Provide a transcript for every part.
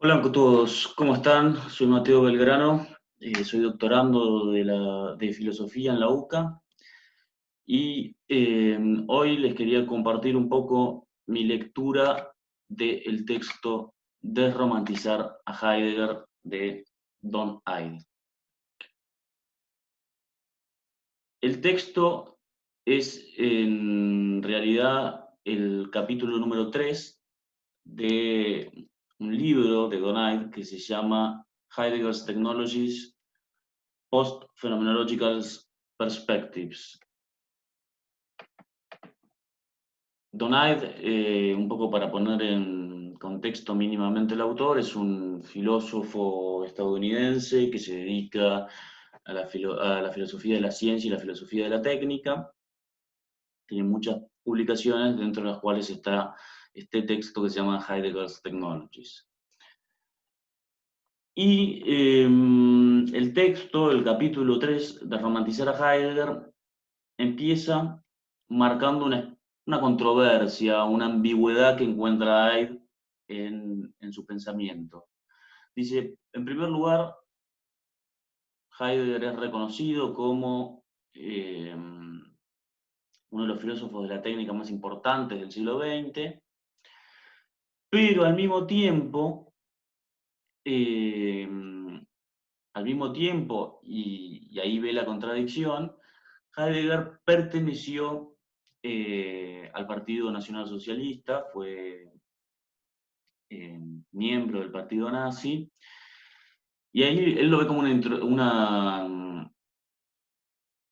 Hola a todos, ¿cómo están? Soy Mateo Belgrano, soy doctorando de Filosofía en la UCA y hoy les quería compartir un poco mi lectura del texto Desromantizar a Heidegger de Don Heide. El texto es en realidad el capítulo número 3 de un libro de Don Heide que se llama Heidegger's Technologies Post-Phenomenological Perspectives. Donaid, un poco para poner en contexto mínimamente el autor, es un filósofo estadounidense que se dedica a la filosofía de la ciencia y la filosofía de la técnica. Tiene muchas publicaciones, dentro de las cuales está este texto que se llama Heidegger's Technologies. Y el texto, el capítulo 3 de Romantizar a Heidegger, empieza marcando una controversia, una ambigüedad que encuentra Heidegger en su pensamiento. Dice, en primer lugar, Heidegger es reconocido como uno de los filósofos de la técnica más importantes del siglo XX, pero eh, al mismo tiempo, y ahí ve la contradicción, Heidegger perteneció al Partido Nacional Socialista, fue miembro del partido nazi, y ahí él lo ve como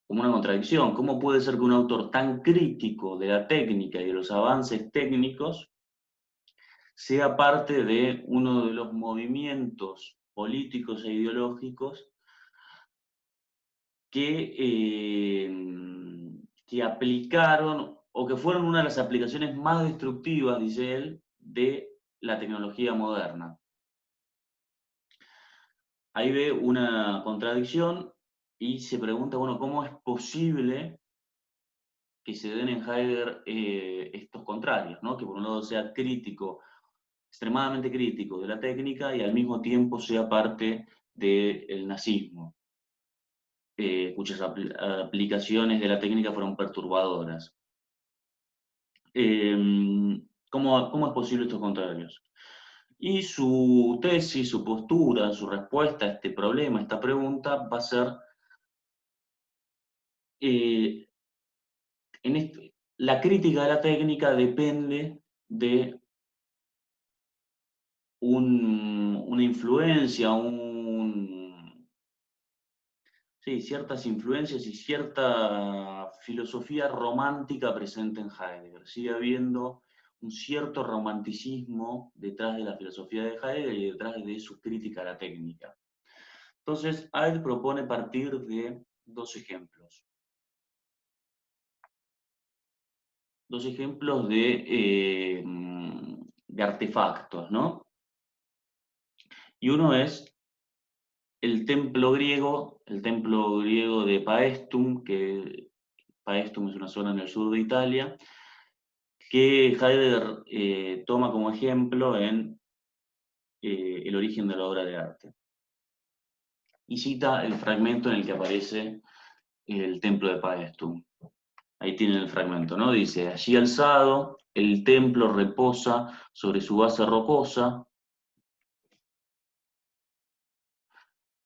como una contradicción. ¿Cómo puede ser que un autor tan crítico de la técnica y de los avances técnicos sea parte de uno de los movimientos políticos e ideológicos que aplicaron o que fueron una de las aplicaciones más destructivas, dice él, de la tecnología moderna? Ahí ve una contradicción y se pregunta, bueno, ¿cómo es posible que se den en Heidegger estos contrarios, ¿no? Que por un lado sea crítico, extremadamente crítico de la técnica y al mismo tiempo sea parte del nazismo, cuyas aplicaciones de la técnica fueron perturbadoras. ¿Cómo es posible estos contrarios? Y su tesis, su postura, su respuesta a este problema, a esta pregunta, va a ser eh, la crítica de la técnica depende de una influencia, sí, ciertas influencias y cierta filosofía romántica presente en Heidegger. Sigue habiendo un cierto romanticismo detrás de la filosofía de Heidegger y detrás de su crítica a la técnica. Entonces, Heidegger propone partir de dos ejemplos. Dos ejemplos de artefactos, ¿no? Y uno es el templo griego de Paestum, que Paestum es una zona en el sur de Italia, que Heidegger toma como ejemplo en el origen de la obra de arte. Y cita el fragmento en el que aparece el templo de Paestum. Ahí tienen el fragmento, ¿no? Dice, allí alzado, el templo reposa sobre su base rocosa.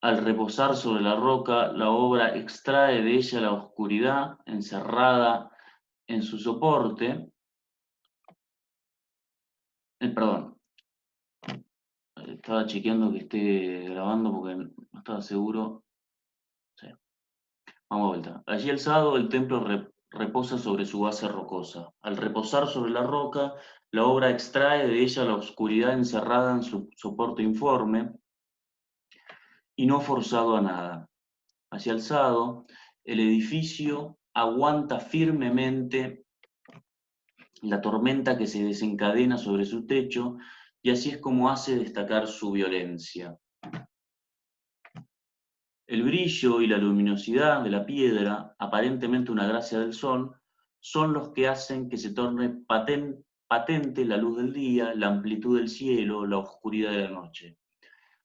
Al reposar sobre la roca, la obra extrae de ella la oscuridad encerrada en su soporte. Perdón, estaba chequeando que esté grabando porque no estaba seguro. Sí. Vamos a vuelta. Allí alzado, el templo reposa sobre su base rocosa. Al reposar sobre la roca, la obra extrae de ella la oscuridad encerrada en su soporte informe y no forzado a nada. Allí alzado, el edificio aguanta firmemente la tormenta que se desencadena sobre su techo, y así es como hace destacar su violencia. El brillo y la luminosidad de la piedra, aparentemente una gracia del sol, son los que hacen que se torne patente la luz del día, la amplitud del cielo, la oscuridad de la noche.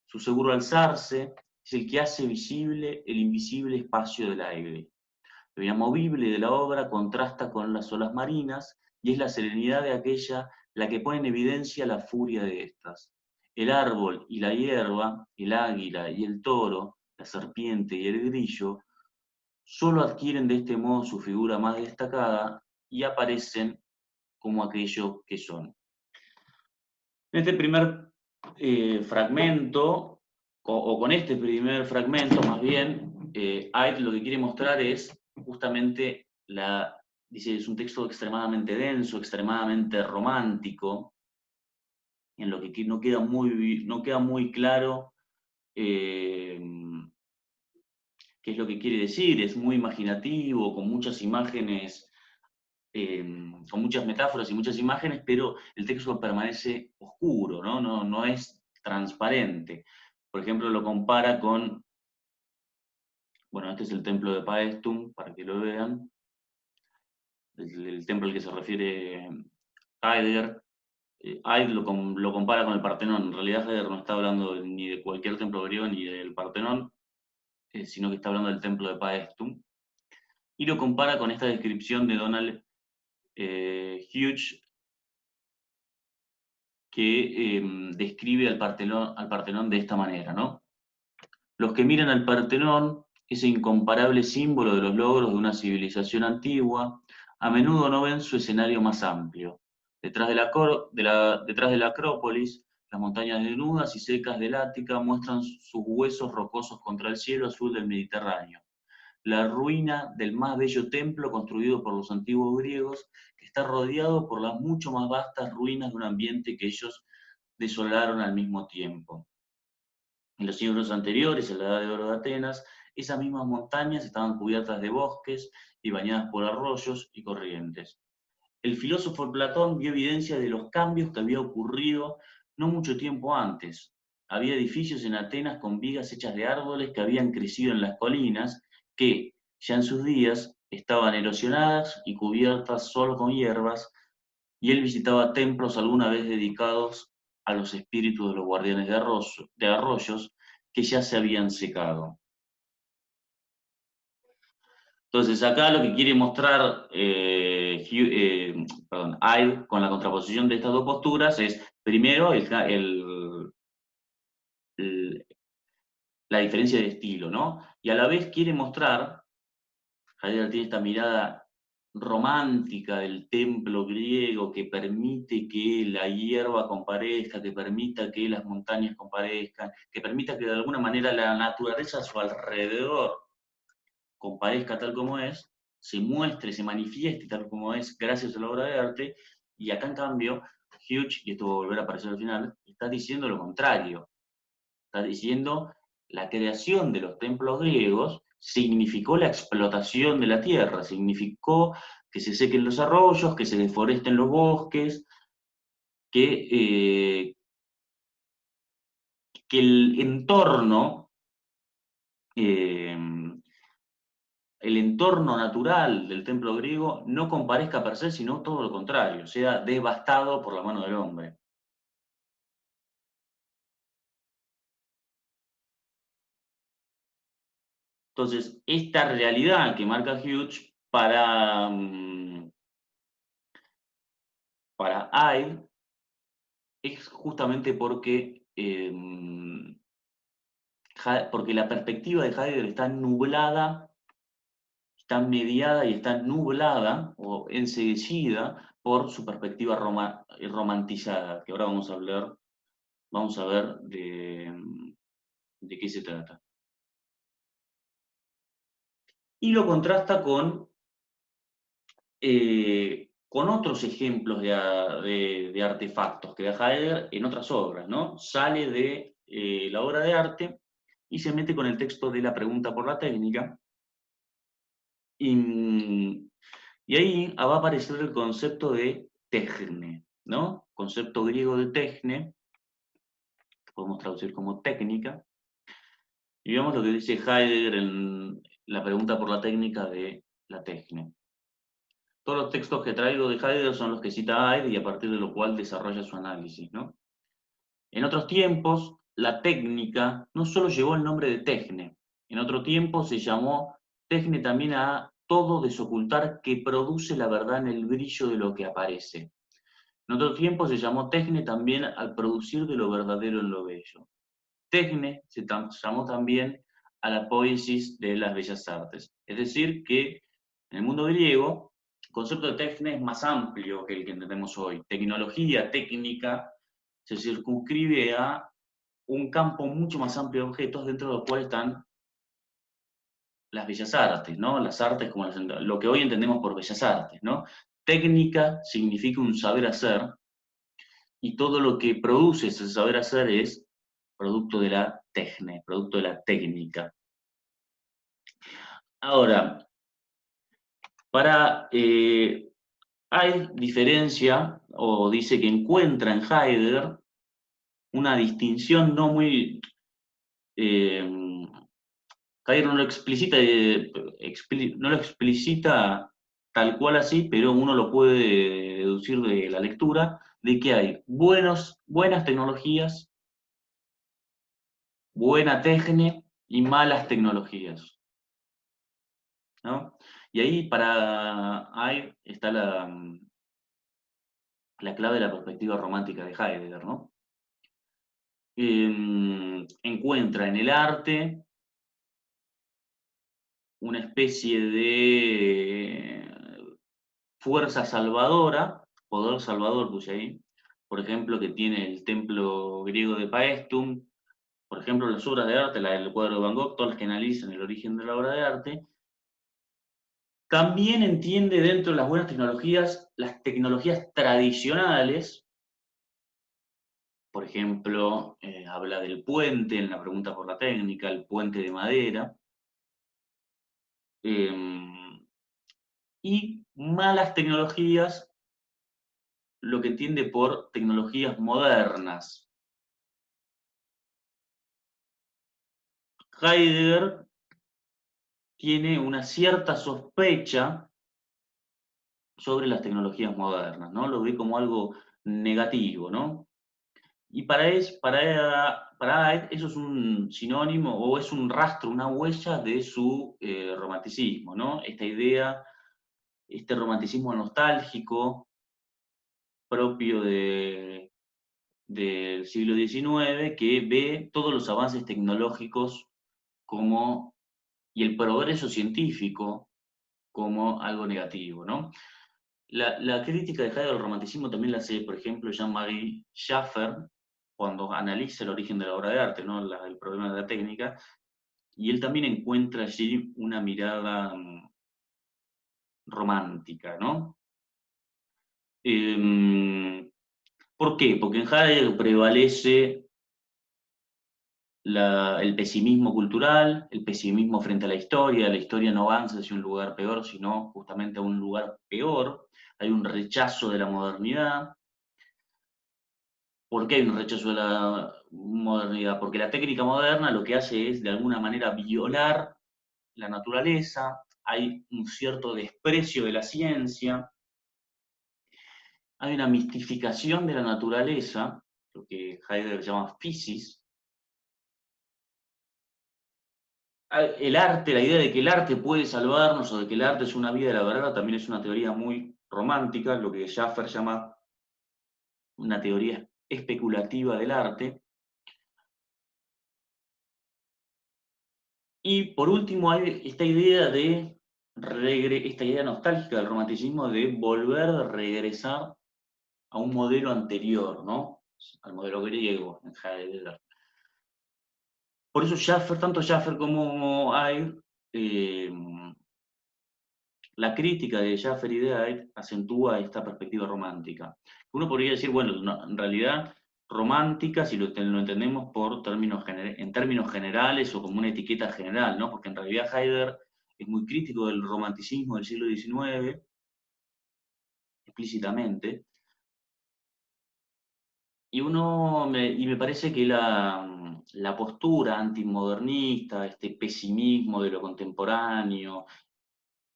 Su seguro alzarse es el que hace visible el invisible espacio del aire. Lo inamovible de la obra contrasta con las olas marinas y es la serenidad de aquella la que pone en evidencia la furia de estas. El árbol y la hierba, el águila y el toro, la serpiente y el grillo, solo adquieren de este modo su figura más destacada y aparecen como aquello que son. En este primer fragmento, o con este primer fragmento más bien, Ayd lo que quiere mostrar es justamente dice, es un texto extremadamente denso, extremadamente romántico, en lo que no queda muy claro eh, qué es lo que quiere decir, es muy imaginativo, con muchas imágenes, con muchas metáforas y muchas imágenes, pero el texto permanece oscuro, ¿no? No es transparente. Por ejemplo, lo compara con, bueno, este es el templo de Paestum, para que lo vean, el templo al que se refiere Heidegger. Heidegger lo compara con el Partenón. En realidad Heidegger no está hablando ni de cualquier templo griego ni del Partenón, sino que está hablando del templo de Paestum. Y lo compara con esta descripción de Donald Hughes, que describe al Partenón de esta manera, ¿no? Los que miran al Partenón, ese incomparable símbolo de los logros de una civilización antigua, a menudo no ven su escenario más amplio. Detrás detrás de la Acrópolis, las montañas desnudas y secas del Ática muestran sus huesos rocosos contra el cielo azul del Mediterráneo. La ruina del más bello templo construido por los antiguos griegos, que está rodeado por las mucho más vastas ruinas de un ambiente que ellos desolaron al mismo tiempo. En los siglos anteriores, en la Edad de Oro de Atenas, esas mismas montañas estaban cubiertas de bosques y bañadas por arroyos y corrientes. El filósofo Platón vio evidencia de los cambios que había ocurrido no mucho tiempo antes. Había edificios en Atenas con vigas hechas de árboles que habían crecido en las colinas, que, ya en sus días, estaban erosionadas y cubiertas solo con hierbas, y él visitaba templos alguna vez dedicados a los espíritus de los guardianes de arroyos que ya se habían secado. Entonces, acá lo que quiere mostrar Ive con la contraposición de estas dos posturas es, primero, la diferencia de estilo, ¿no? Y a la vez quiere mostrar, Heidegger tiene esta mirada romántica del templo griego que permite que la hierba comparezca, que permita que las montañas comparezcan, que permita que de alguna manera la naturaleza a su alrededor comparezca tal como es, se muestre, se manifieste tal como es gracias a la obra de arte, y acá en cambio Hughes, y esto va a volver a aparecer al final, está diciendo lo contrario, está diciendo la creación de los templos griegos significó la explotación de la tierra, significó que se sequen los arroyos, que se deforesten los bosques, que, que el entorno eh, el entorno natural del templo griego no comparezca per se, sino todo lo contrario, sea devastado por la mano del hombre. Entonces, esta realidad que marca Hughes para Hyde es justamente porque la perspectiva de Heidegger está nublada, está mediada y está nublada o enseguecida por su perspectiva romantizada, que ahora vamos a ver de qué se trata. Y lo contrasta con otros ejemplos de artefactos que da Heidegger en otras obras, ¿no? Sale de la obra de arte y se mete con el texto de La pregunta por la técnica. Y ahí va a aparecer el concepto de techne, ¿no? Concepto griego de techne, que podemos traducir como técnica. Y vemos lo que dice Heidegger en La pregunta por la técnica de la techne. Todos los textos que traigo de Heidegger son los que cita Heidegger y a partir de lo cual desarrolla su análisis, ¿no? En otros tiempos, la técnica no solo llevó el nombre de Techne, en otro tiempo se llamó Techne también a todo desocultar que produce la verdad en el brillo de lo que aparece. En otro tiempo se llamó Techne también al producir de lo verdadero en lo bello. Techne se llamó también a la poiesis de las bellas artes. Es decir, que en el mundo griego el concepto de Techne es más amplio que el que entendemos hoy. Tecnología, técnica, se circunscribe a un campo mucho más amplio de objetos dentro de los cuales están las bellas artes, ¿no? Las artes como lo que hoy entendemos por bellas artes, ¿no? Técnica significa un saber hacer y todo lo que produce ese saber hacer es producto de la techne, producto de la técnica. Ahora, hay diferencia, o dice que encuentra en Heidegger una distinción no muy... Heidegger no lo explicita, no lo explicita tal cual así, pero uno lo puede deducir de la lectura, de que hay buenas tecnologías, buena técnica y malas tecnologías, ¿no? Y ahí ahí está la clave de la perspectiva romántica de Heidegger, ¿no? Encuentra en el arte una especie de fuerza salvadora, poder salvador puse ahí, por ejemplo, que tiene el templo griego de Paestum, por ejemplo, las obras de arte, la del cuadro de Van Gogh, todas las que analizan el origen de la obra de arte. También entiende dentro de las buenas tecnologías, las tecnologías tradicionales, por ejemplo, habla del puente en la pregunta por la técnica, el puente de madera, y malas tecnologías, lo que entiende por tecnologías modernas. Heidegger tiene una cierta sospecha sobre las tecnologías modernas, ¿no? Lo ve como algo negativo, ¿no? Y para él eso es un sinónimo o es un rastro, una huella de su romanticismo, ¿no? Esta idea, este romanticismo nostálgico propio del siglo XIX que ve todos los avances tecnológicos como, y el progreso científico como algo negativo, ¿no? La crítica de Heidegger al romanticismo también la hace, por ejemplo, Jean-Marie Schaffer, cuando analiza el origen de la obra de arte, ¿no? El problema de la técnica, y él también encuentra allí una mirada romántica, ¿no? ¿Por qué? Porque en Heidegger prevalece el pesimismo cultural, el pesimismo frente a la historia no avanza hacia un lugar peor, sino justamente a un lugar peor, hay un rechazo de la modernidad. ¿Por qué hay un rechazo de la modernidad? Porque la técnica moderna lo que hace es, de alguna manera, violar la naturaleza, hay un cierto desprecio de la ciencia, hay una mistificación de la naturaleza, lo que Heidegger llama physis. El arte, la idea de que el arte puede salvarnos o de que el arte es una vía de la verdad, también es una teoría muy romántica, lo que Schaffer llama una teoría especulativa del arte. Y por último hay esta idea esta idea nostálgica del romanticismo de volver a regresar a un modelo anterior, ¿no? Al modelo griego en Heidegger. Por eso tanto Schaffer como Ayd, la crítica de Schaffer y de Ayd acentúa esta perspectiva romántica. Uno podría decir, bueno, no, en realidad romántica, si lo entendemos en términos generales o como una etiqueta general, ¿no? Porque en realidad Heidegger es muy crítico del romanticismo del siglo XIX, explícitamente, y me parece que la postura antimodernista, este pesimismo de lo contemporáneo,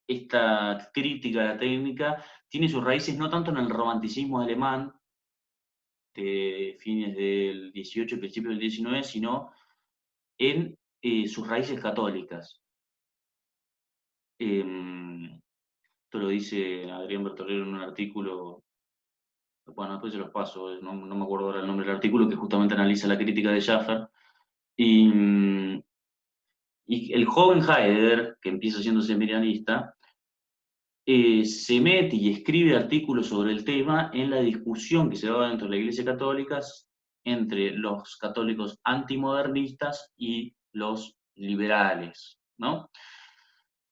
esta crítica a la técnica tiene sus raíces no tanto en el romanticismo alemán de fines del 18 y principios del 19, sino en sus raíces católicas. Esto lo dice Adrián Bertolero en un artículo, bueno, después se los paso, no me acuerdo ahora el nombre del artículo, que justamente analiza la crítica de Schaffer. Y el joven Heidegger, que empieza siendo seminarista, se mete y escribe artículos sobre el tema en la discusión que se daba dentro de la Iglesia Católica entre los católicos antimodernistas y los liberales, ¿no?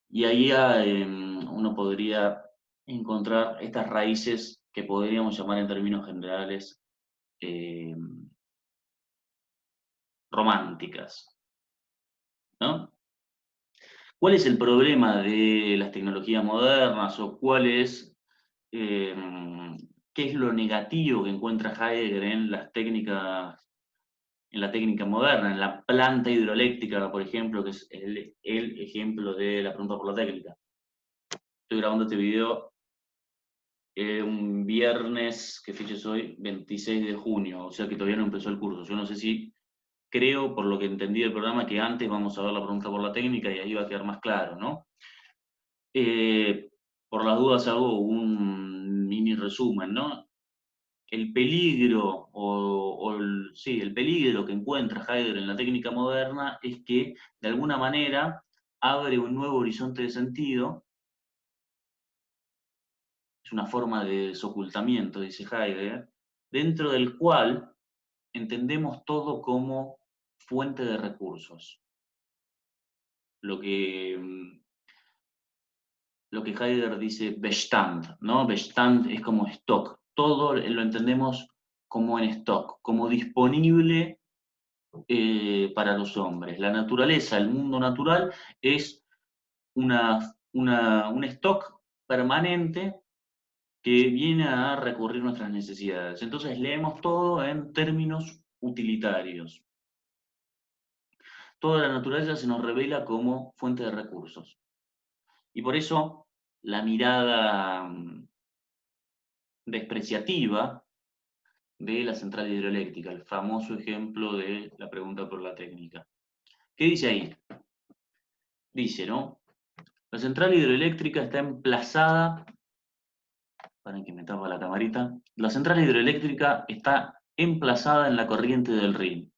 Y ahí uno podría encontrar estas raíces que podríamos llamar en términos generales eh, románticas, ¿no? ¿Cuál es el problema de las tecnologías modernas o eh, qué es lo negativo que encuentra Heidegger en las técnicas, en la técnica moderna, en la planta hidroeléctrica, por ejemplo, que es el ejemplo de la pregunta por la técnica? Estoy grabando este video un viernes, ¿qué fecha es hoy? 26 de junio, o sea que todavía no empezó el curso. Yo no sé si, creo, por lo que entendí del programa, que antes vamos a ver la pregunta por la técnica y ahí va a quedar más claro, ¿no? Por las dudas hago un mini resumen, ¿no? El peligro, sí, el peligro que encuentra Heidegger en la técnica moderna es que, de alguna manera, abre un nuevo horizonte de sentido. Es una forma de desocultamiento, dice Heidegger, dentro del cual entendemos todo como fuente de recursos. Lo que, lo que Heidegger dice Bestand, ¿no? Bestand es como stock. Todo lo entendemos como en stock, como disponible para los hombres. La naturaleza, el mundo natural, es un stock permanente que viene a recurrir nuestras necesidades. Entonces leemos todo en términos utilitarios. Toda la naturaleza se nos revela como fuente de recursos. Y por eso la mirada despreciativa de la central hidroeléctrica, el famoso ejemplo de la pregunta por la técnica. ¿Qué dice ahí? Dice, ¿no? La central hidroeléctrica está emplazada, para que me tapa la camarita, la central hidroeléctrica está emplazada en la corriente del Rin.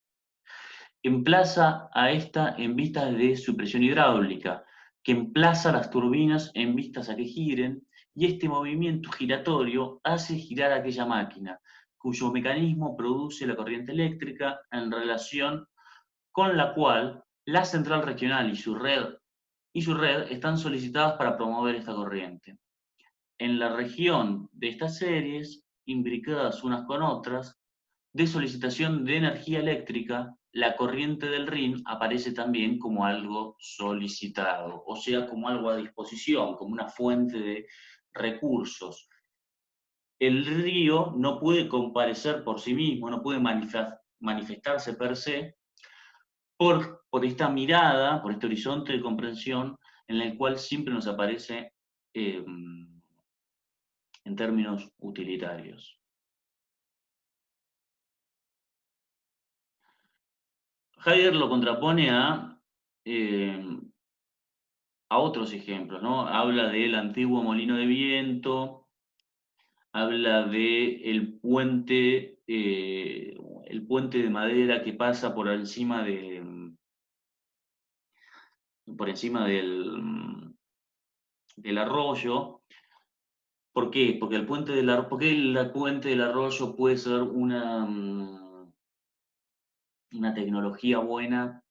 Emplaza a esta en vistas de su presión hidráulica, que emplaza las turbinas en vistas a que giren, y este movimiento giratorio hace girar aquella máquina, cuyo mecanismo produce la corriente eléctrica, en relación con la cual la central regional y su red están solicitadas para promover esta corriente. En la región de estas series, imbricadas unas con otras, de solicitación de energía eléctrica, la corriente del Rin aparece también como algo solicitado, o sea, como algo a disposición, como una fuente de recursos. El río no puede comparecer por sí mismo, no puede manifestarse per se, por esta mirada, por este horizonte de comprensión en el cual siempre nos aparece en términos utilitarios. Heidegger lo contrapone a otros ejemplos, ¿no? Habla del antiguo molino de viento, habla de el puente de madera que pasa por encima del arroyo. ¿Por qué? Porque porque el puente del arroyo puede ser una tecnología buena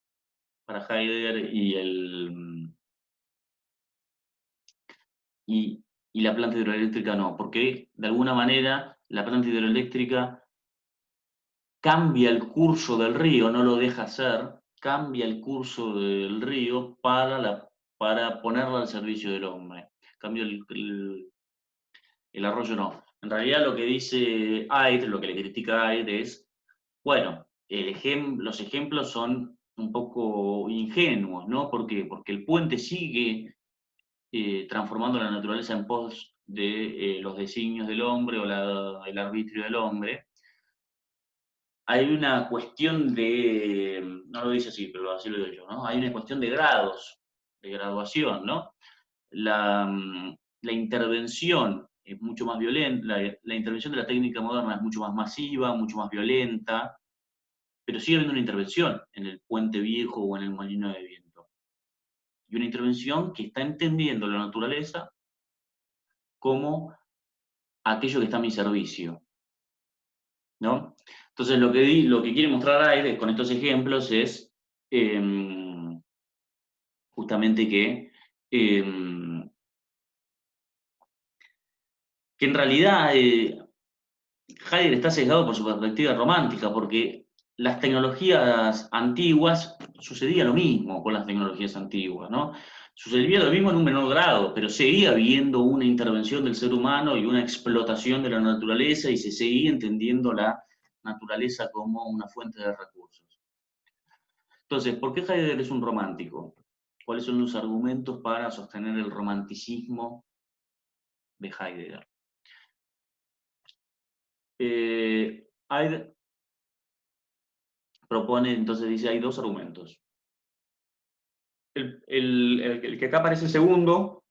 para Heidegger y la planta hidroeléctrica no, porque de alguna manera la planta hidroeléctrica cambia el curso del río, no lo deja hacer, cambia el curso del río para ponerlo al servicio del hombre. En cambio, el arroyo no. En realidad lo que dice Ait, lo que le critica a Ait es, bueno, los ejemplos son un poco ingenuos, ¿no? ¿Por qué? Porque el puente sigue transformando la naturaleza en pos de los designios del hombre o el arbitrio del hombre, hay una cuestión de, no lo dice así, pero así lo digo yo, ¿no? Hay una cuestión de grados, de graduación, ¿no? La intervención es mucho más violenta, la intervención de la técnica moderna es mucho más masiva, mucho más violenta, pero sigue habiendo una intervención en el puente viejo o en el molino de viento. Y una intervención que está entendiendo la naturaleza como aquello que está a mi servicio, ¿no? Entonces lo que quiere mostrar Aire con estos ejemplos es justamente que en realidad Heidegger está sesgado por su perspectiva romántica, porque las tecnologías antiguas sucedía lo mismo con las tecnologías antiguas, ¿no? Sucedía lo mismo en un menor grado, pero seguía habiendo una intervención del ser humano y una explotación de la naturaleza y se seguía entendiendo la naturaleza como una fuente de recursos. Entonces, ¿por qué Heidegger es un romántico? ¿Cuáles son los argumentos para sostener el romanticismo de Heidegger? Heidegger propone, entonces dice, hay dos argumentos. El que acá aparece segundo,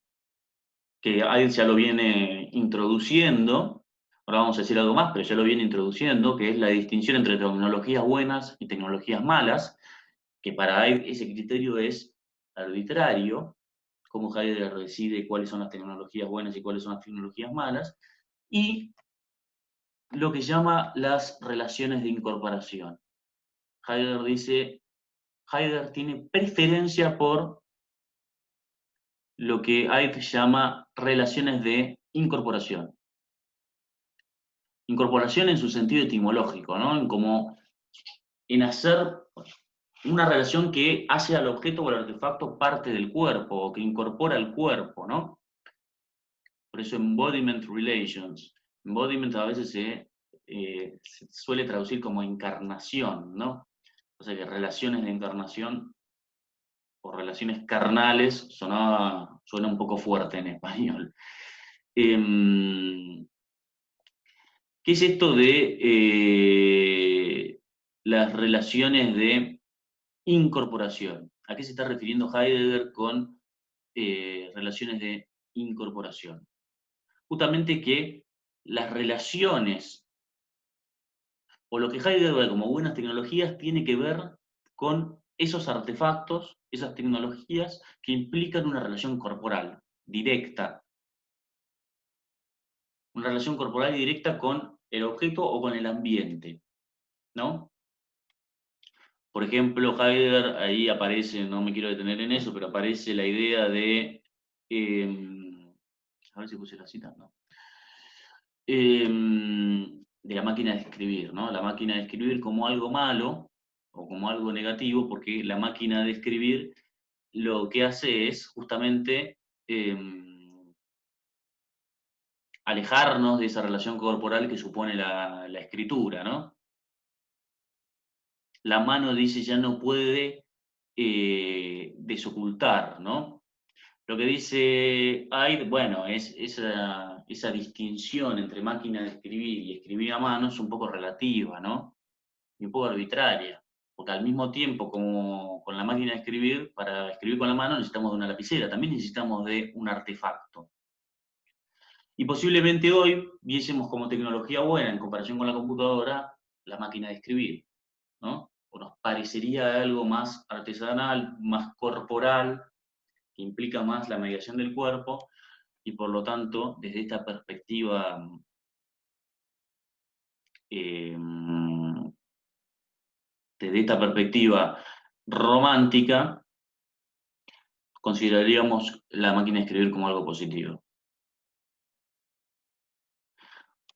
que Heidegger ya lo viene introduciendo, ahora vamos a decir algo más, pero ya lo viene introduciendo, que es la distinción entre tecnologías buenas y tecnologías malas, que para Heidegger ese criterio es arbitrario, cómo Heidegger decide cuáles son las tecnologías buenas y cuáles son las tecnologías malas, y lo que llama las relaciones de incorporación. Heidegger dice, Heidegger tiene preferencia por lo que Heidegger llama relaciones de incorporación. Incorporación en su sentido etimológico, ¿no? En hacer una relación que hace al objeto o al artefacto parte del cuerpo, o que incorpora el cuerpo, ¿no? Por eso embodiment relations. Embodiment a veces se suele traducir como encarnación, ¿no? O sea que relaciones de encarnación o relaciones carnales suena un poco fuerte en español. ¿Qué es esto de las relaciones de incorporación? ¿A qué se está refiriendo Heidegger con relaciones de incorporación? Justamente que las relaciones, o lo que Heidegger ve como buenas tecnologías, tiene que ver con esos artefactos, esas tecnologías que implican una relación corporal, directa, una relación corporal y directa con el objeto o con el ambiente, ¿no? Por ejemplo, Heidegger, ahí aparece, no me quiero detener en eso, pero aparece la idea a ver si puse la cita, ¿no? De la máquina de escribir, ¿no? La máquina de escribir como algo malo o como algo negativo, porque la máquina de escribir lo que hace es justamente alejarnos de esa relación corporal que supone la escritura, ¿no? La mano dice ya no puede desocultar, ¿no? Lo que dice Aide, bueno, es esa distinción entre máquina de escribir y escribir a mano es un poco relativa, ¿no? Y un poco arbitraria, porque al mismo tiempo como con la máquina de escribir, para escribir con la mano necesitamos de una lapicera, también necesitamos de un artefacto. Y posiblemente hoy viésemos como tecnología buena en comparación con la computadora la máquina de escribir, ¿no? O nos parecería algo más artesanal, más corporal, que implica más la mediación del cuerpo, y por lo tanto, eh, desde esta perspectiva romántica, consideraríamos la máquina de escribir como algo positivo.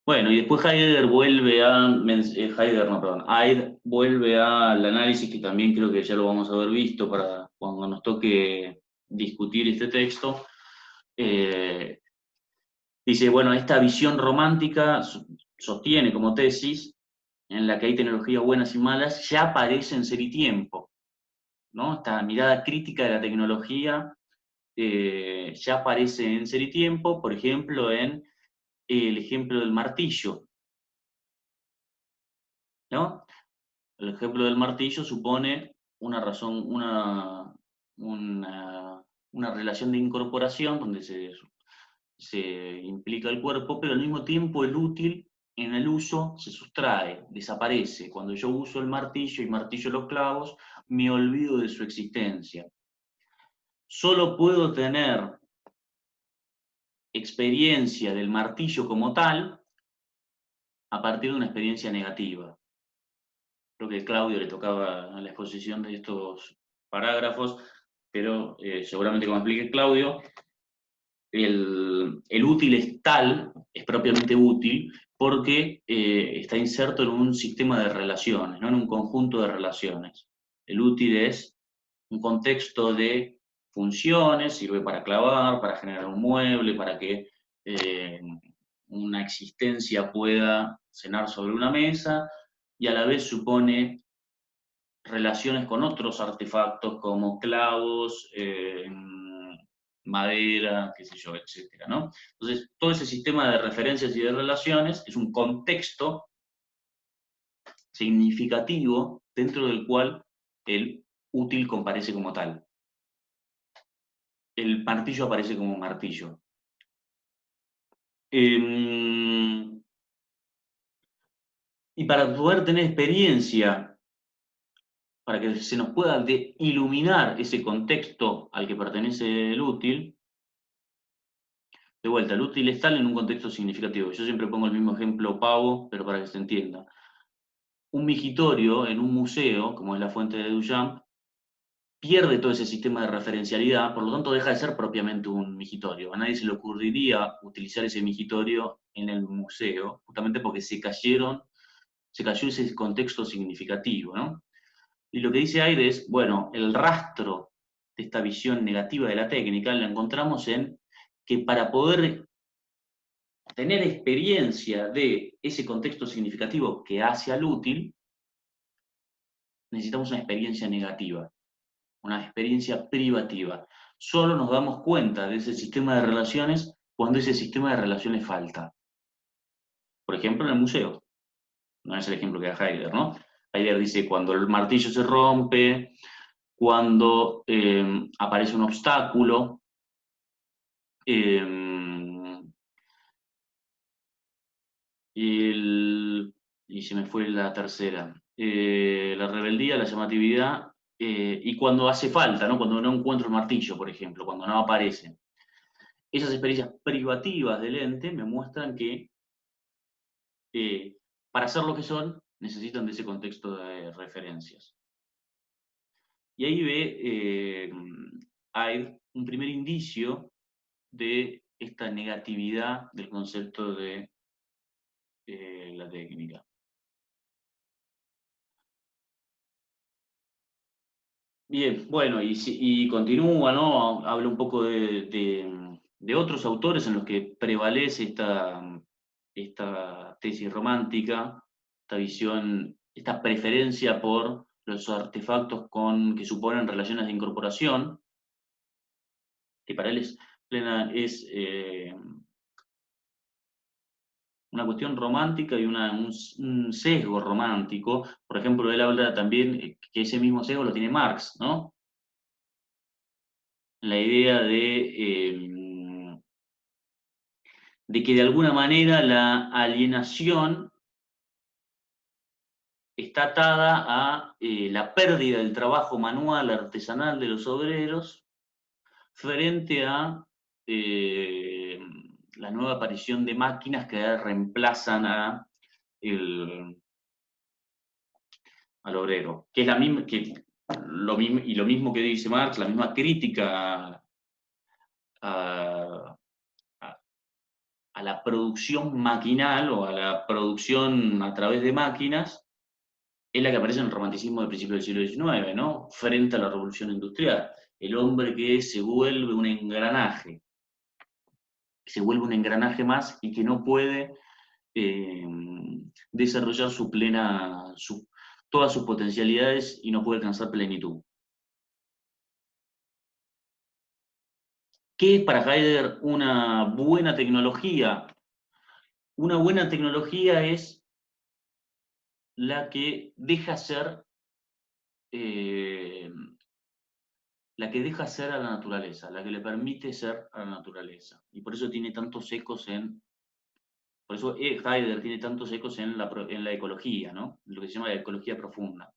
Bueno, y después Heidegger vuelve Heidegger, no, perdón, Aide vuelve al análisis que también creo que ya lo vamos a haber visto para cuando nos toque discutir este texto. Dice, bueno, esta visión romántica sostiene como tesis en la que hay tecnologías buenas y malas, ya aparece en Ser y Tiempo, ¿no? Esta mirada crítica de la tecnología ya aparece en Ser y Tiempo, por ejemplo, en el ejemplo del martillo, ¿no? El ejemplo del martillo supone una razón, una relación de incorporación donde se implica el cuerpo, pero al mismo tiempo el útil en el uso se sustrae, desaparece. Cuando yo uso el martillo y martillo los clavos, me olvido de su existencia. Solo puedo tener experiencia del martillo como tal a partir de una experiencia negativa. Creo que a Claudio le tocaba la exposición de estos parágrafos, pero seguramente como explique Claudio, el útil es tal, es propiamente útil, porque está inserto en un sistema de relaciones, ¿no? En un conjunto de relaciones. El útil es un contexto de funciones, sirve para clavar, para generar un mueble, para que una existencia pueda cenar sobre una mesa, y a la vez supone relaciones con otros artefactos como clavos, madera, qué sé yo, etcétera, ¿no? Entonces, todo ese sistema de referencias y de relaciones es un contexto significativo dentro del cual el útil comparece como tal. El martillo aparece como martillo. Y para poder tener experiencia, para que se nos pueda iluminar ese contexto al que pertenece el útil, de vuelta, el útil es tal en un contexto significativo. Yo siempre pongo el mismo ejemplo pavo, pero para que se entienda. Un migitorio en un museo, como es la fuente de Duchamp, pierde todo ese sistema de referencialidad, por lo tanto deja de ser propiamente un migitorio. A nadie se le ocurriría utilizar ese migitorio en el museo, justamente porque se cayó ese contexto significativo, ¿no? Y lo que dice Aire es, bueno, el rastro de esta visión negativa de la técnica la encontramos en que para poder tener experiencia de ese contexto significativo que hace al útil, necesitamos una experiencia negativa, una experiencia privativa. Solo nos damos cuenta de ese sistema de relaciones cuando ese sistema de relaciones falta. Por ejemplo, en el museo. No es el ejemplo que da Heidegger, ¿no? Heidegger dice cuando el martillo se rompe, cuando aparece un obstáculo, eh, y se me fue la tercera. La rebeldía, la llamatividad, y cuando hace falta, ¿no? Cuando no encuentro el martillo, por ejemplo, cuando no aparece. Esas experiencias privativas del ente me muestran que para ser lo que son, necesitan de ese contexto de referencias. Y ahí hay un primer indicio de esta negatividad del concepto de la técnica. Bien, bueno, y continúa, ¿no? Habla un poco de otros autores en los que prevalece esta tesis romántica, esta visión, esta preferencia por los artefactos que suponen relaciones de incorporación, que para él es una cuestión romántica y un sesgo romántico. Por ejemplo, él habla también que ese mismo sesgo lo tiene Marx, ¿no? La idea de que de alguna manera la alienación está atada a la pérdida del trabajo manual artesanal de los obreros frente a eh, la nueva aparición de máquinas que reemplazan el, al obrero, que es la misma, y lo mismo que dice Marx, la misma crítica a, a, a la producción maquinal o a la producción a través de máquinas, es la que aparece en el romanticismo del principio del siglo XIX, ¿no? Frente a la revolución industrial. El hombre que se vuelve un engranaje, que se vuelve un engranaje más y que no puede eh, desarrollar todas sus potencialidades y no puede alcanzar plenitud. ¿Qué es para Heidegger una buena tecnología? Una buena tecnología es la que deja ser, eh, la que deja ser a la naturaleza, la que le permite ser a la naturaleza. Y por eso tiene tantos ecos por eso Heidegger tiene tantos ecos en la ecología, ¿no? Lo que se llama la ecología profunda.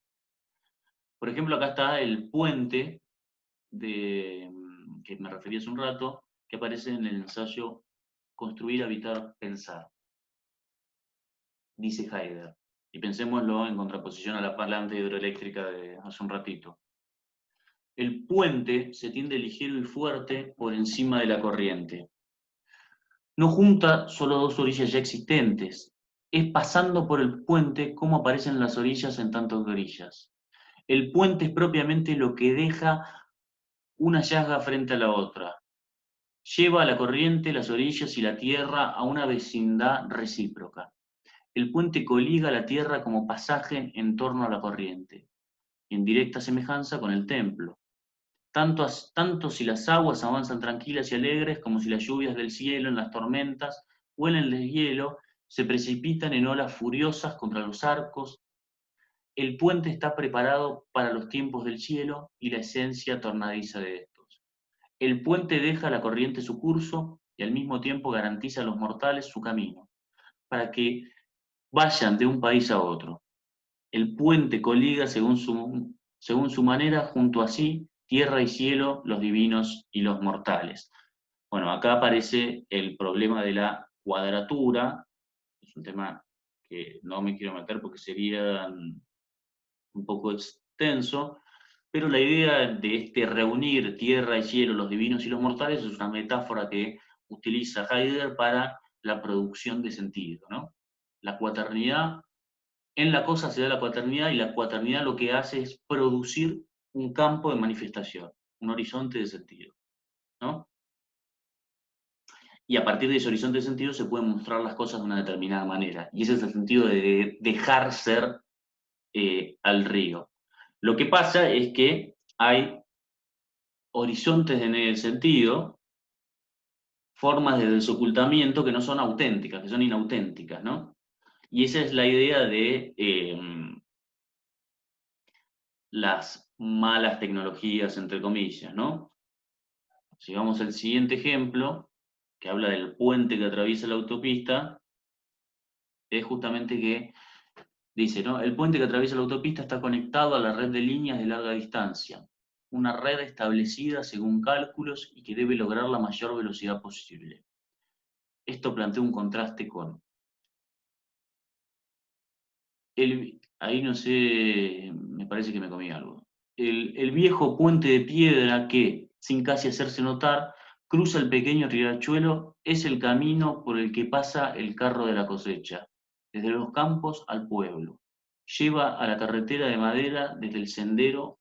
Por ejemplo, acá está el puente que me referí hace un rato, que aparece en el ensayo Construir, Habitar, Pensar, dice Heidegger. Y pensémoslo en contraposición a la planta hidroeléctrica de hace un ratito. El puente se tiende ligero y fuerte por encima de la corriente. No junta solo dos orillas ya existentes, es pasando por el puente cómo aparecen las orillas en tantas orillas. El puente es propiamente lo que deja una llaga frente a la otra. Lleva a la corriente, las orillas y la tierra a una vecindad recíproca. El puente coliga la tierra como pasaje en torno a la corriente, en directa semejanza con el templo. Tanto si las aguas avanzan tranquilas y alegres como si las lluvias del cielo en las tormentas o en el deshielo se precipitan en olas furiosas contra los arcos. El puente está preparado para los tiempos del cielo y la esencia tornadiza de estos. El puente deja a la corriente su curso y al mismo tiempo garantiza a los mortales su camino, para que vayan de un país a otro. El puente coliga según su manera, junto a sí, tierra y cielo, los divinos y los mortales. Bueno, acá aparece el problema de la cuadratura, es un tema que no me quiero meter porque sería un poco extenso, pero la idea de reunir tierra y cielo, los divinos y los mortales, es una metáfora que utiliza Heidegger para la producción de sentido, ¿no? La cuaternidad, en la cosa se da la cuaternidad y la cuaternidad lo que hace es producir un campo de manifestación, un horizonte de sentido, ¿no? Y a partir de ese horizonte de sentido se pueden mostrar las cosas de una determinada manera. Y ese es el sentido de dejar ser al río. Lo que pasa es que hay horizontes en el sentido, formas de desocultamiento que no son auténticas, que son inauténticas, ¿no? Y esa es la idea de las malas tecnologías, entre comillas, ¿no? Si vamos al siguiente ejemplo, que habla del puente que atraviesa la autopista, es justamente que dice, ¿no? El puente que atraviesa la autopista está conectado a la red de líneas de larga distancia, una red establecida según cálculos y que debe lograr la mayor velocidad posible. Esto plantea un contraste con ahí no sé, me parece que me comí algo. El viejo puente de piedra que, sin casi hacerse notar, cruza el pequeño riachuelo, es el camino por el que pasa el carro de la cosecha, desde los campos al pueblo. Lleva a la carretera de madera desde el sendero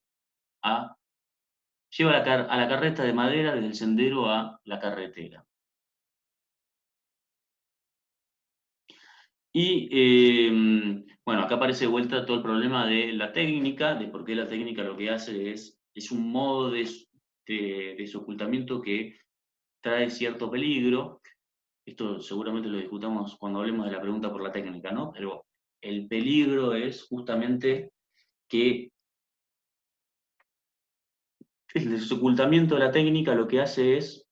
a... Lleva a la carreta de madera desde el sendero a la carretera. Y bueno, acá aparece de vuelta todo el problema de la técnica, de por qué la técnica lo que hace es un modo de desocultamiento que trae cierto peligro. Esto seguramente lo discutamos cuando hablemos de la pregunta por la técnica, ¿no? Pero el peligro es justamente que el desocultamiento de la técnica lo que hace es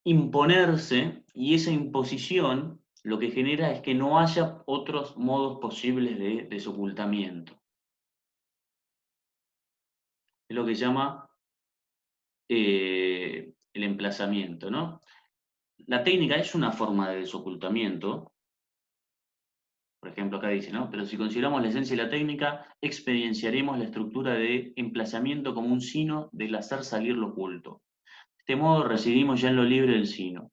imponerse, y esa imposición lo que genera es que no haya otros modos posibles de desocultamiento. Es lo que se llama el emplazamiento, ¿no? La técnica es una forma de desocultamiento, por ejemplo, acá dice, ¿no? Pero si consideramos la esencia de la técnica, experienciaremos la estructura de emplazamiento como un sino del hacer salir lo oculto. De este modo residimos ya en lo libre del sino.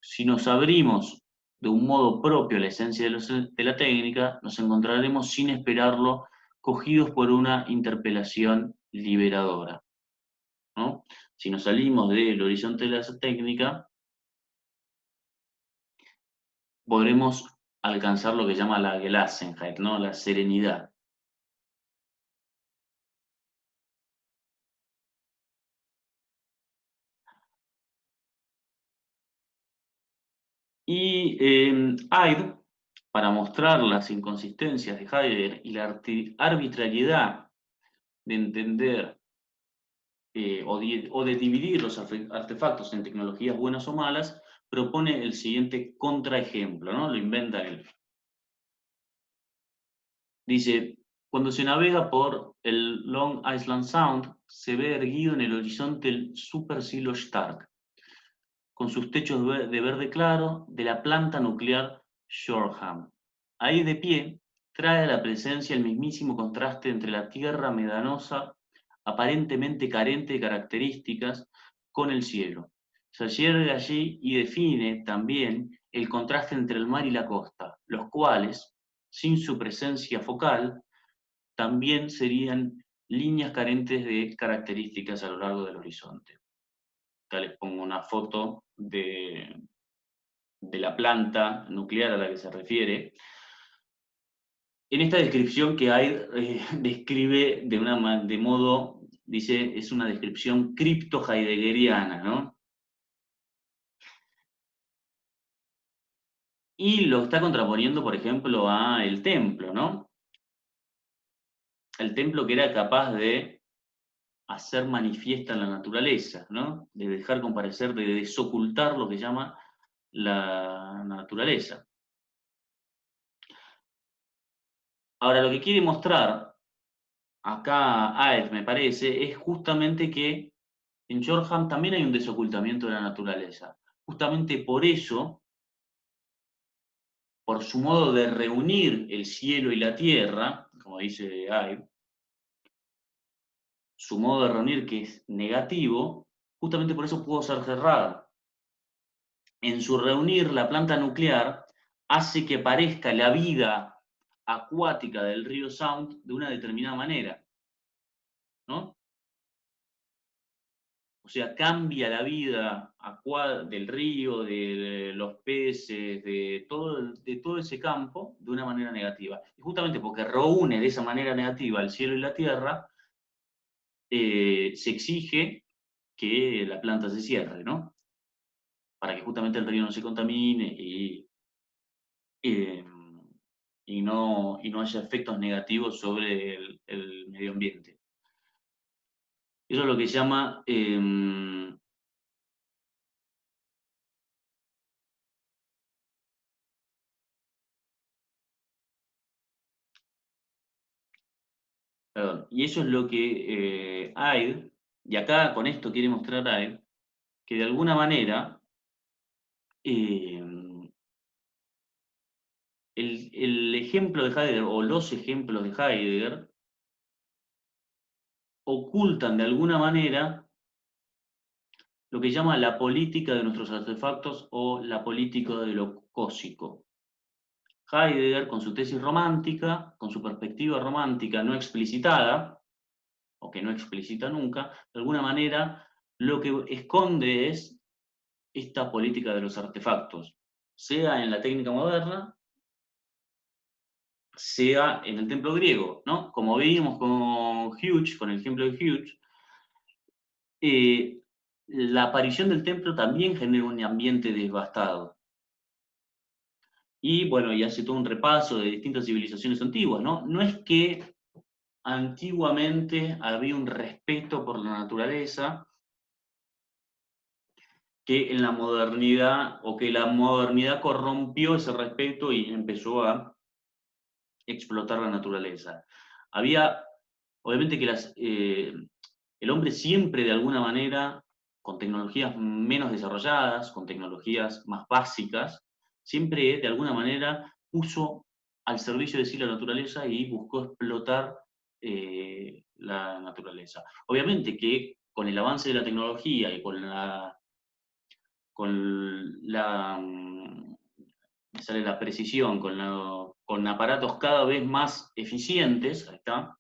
Si nos abrimos de un modo propio a la esencia de la técnica, nos encontraremos sin esperarlo, cogidos por una interpelación liberadora, ¿no? Si nos salimos del horizonte de la técnica, podremos alcanzar lo que llama la Gelassenheit, ¿no? La serenidad. Y Hyde, para mostrar las inconsistencias de Heidegger y la arbitrariedad de entender o de dividir los artefactos en tecnologías buenas o malas, propone el siguiente contraejemplo, ¿no? Lo inventa él. Dice, cuando se navega por el Long Island Sound, se ve erguido en el horizonte el supercilo Stark, con sus techos de verde claro de la planta nuclear Shoreham. Ahí de pie, trae a la presencia el mismísimo contraste entre la tierra medanosa, aparentemente carente de características, con el cielo. Se yergue allí y define también el contraste entre el mar y la costa, los cuales, sin su presencia focal, también serían líneas carentes de características a lo largo del horizonte. Acá les pongo una foto de la planta nuclear a la que se refiere. En esta descripción que hay, describe de modo, dice, es una descripción cripto-heideggeriana, ¿no? Y lo está contraponiendo, por ejemplo, a el templo, ¿no? El templo que era capaz de hacer manifiesta la naturaleza, ¿no? De dejar comparecer, de desocultar lo que llama la naturaleza. Ahora, lo que quiere mostrar acá Aed, me parece, es justamente que en Shoreham también hay un desocultamiento de la naturaleza. Justamente por eso, por su modo de reunir el cielo y la tierra, como dice Aed, su modo de reunir que es negativo, justamente por eso pudo ser cerrada. En su reunir, la planta nuclear hace que parezca la vida acuática del río Sound de una determinada manera, ¿no? O sea, cambia la vida del río, de los peces, de todo ese campo de una manera negativa. Y justamente porque reúne de esa manera negativa el cielo y la tierra, se exige que la planta se cierre, ¿no? Para que justamente el río no se contamine eh, y no haya efectos negativos sobre el medio ambiente. Eso es lo que se llama perdón, y eso es lo que Aid, y acá con esto quiere mostrar Aid, que de alguna manera eh, el ejemplo de Heidegger o los ejemplos de Heidegger ocultan de alguna manera lo que llama la política de nuestros artefactos o la política de lo cósico. Heidegger, con su tesis romántica, con su perspectiva romántica no explicitada, o que no explicita nunca, de alguna manera lo que esconde es esta política de los artefactos, sea en la técnica moderna, sea en el templo griego, ¿no? Como vimos con Hughes, con el ejemplo de Hughes, la aparición del templo también genera un ambiente devastado. Y bueno, y hace todo un repaso de distintas civilizaciones antiguas, ¿no? No es que antiguamente había un respeto por la naturaleza que en la modernidad, o que la modernidad corrompió ese respeto y empezó a explotar la naturaleza. Había, obviamente que el hombre siempre de alguna manera, con tecnologías menos desarrolladas, con tecnologías más básicas, siempre de alguna manera puso al servicio de sí la naturaleza y buscó explotar la naturaleza. Obviamente que con el avance de la tecnología y me sale la precisión, con aparatos cada vez más eficientes, ahí está,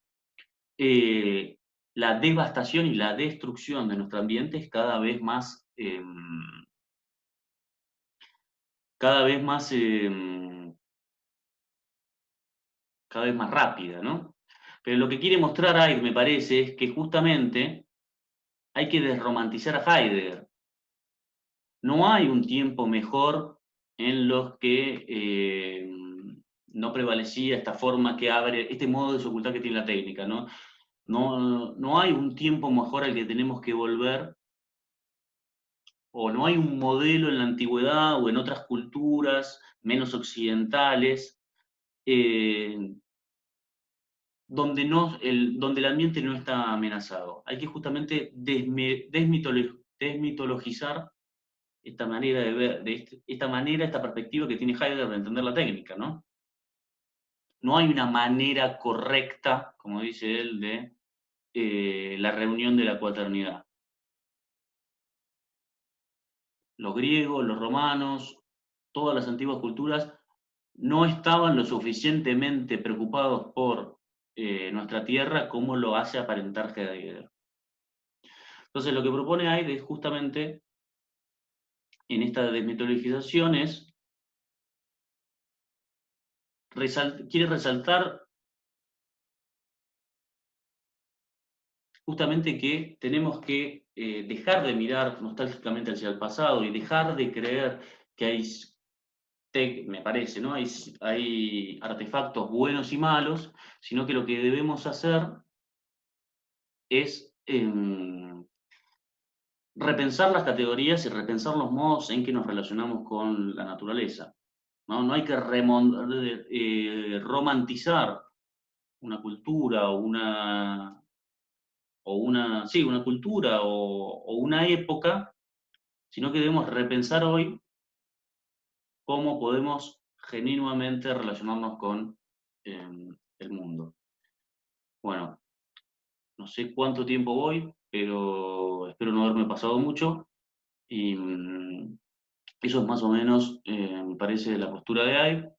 la devastación y la destrucción de nuestro ambiente es cada vez más, cada vez más rápida, ¿no? Pero lo que quiere mostrar Aid, me parece, es que justamente hay que desromantizar a Heidegger. No hay un tiempo mejor en los que no prevalecía esta forma que abre, este modo de ocultar que tiene la técnica, ¿no? No hay un tiempo mejor al que tenemos que volver, o no hay un modelo en la antigüedad o en otras culturas menos occidentales, eh, donde el ambiente no está amenazado. Hay que justamente desmitologizar esta manera de ver, esta manera, esta perspectiva que tiene Heidegger de entender la técnica, ¿no? No hay una manera correcta, como dice él, de la reunión de la cuaternidad. Los griegos, los romanos, todas las antiguas culturas no estaban lo suficientemente preocupados por nuestra tierra como lo hace aparentar Heidegger. Entonces, lo que propone Heidegger es justamente en esta desmitologización es quiere resaltar justamente que tenemos que dejar de mirar nostálgicamente hacia el pasado y dejar de creer que me parece, ¿no? Hay artefactos buenos y malos, sino que lo que debemos hacer es repensar las categorías y repensar los modos en que nos relacionamos con la naturaleza. No hay que romantizar una cultura sí, una cultura o una época, sino que debemos repensar hoy cómo podemos genuinamente relacionarnos con el mundo. Bueno, no sé cuánto tiempo voy, pero espero no haberme pasado mucho. Y eso es más o menos, me parece, la postura de Ive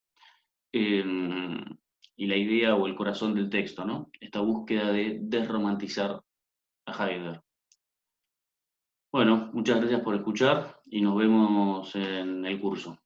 y la idea o el corazón del texto, ¿no? Esta búsqueda de desromantizar a Heidegger. Bueno, muchas gracias por escuchar y nos vemos en el curso.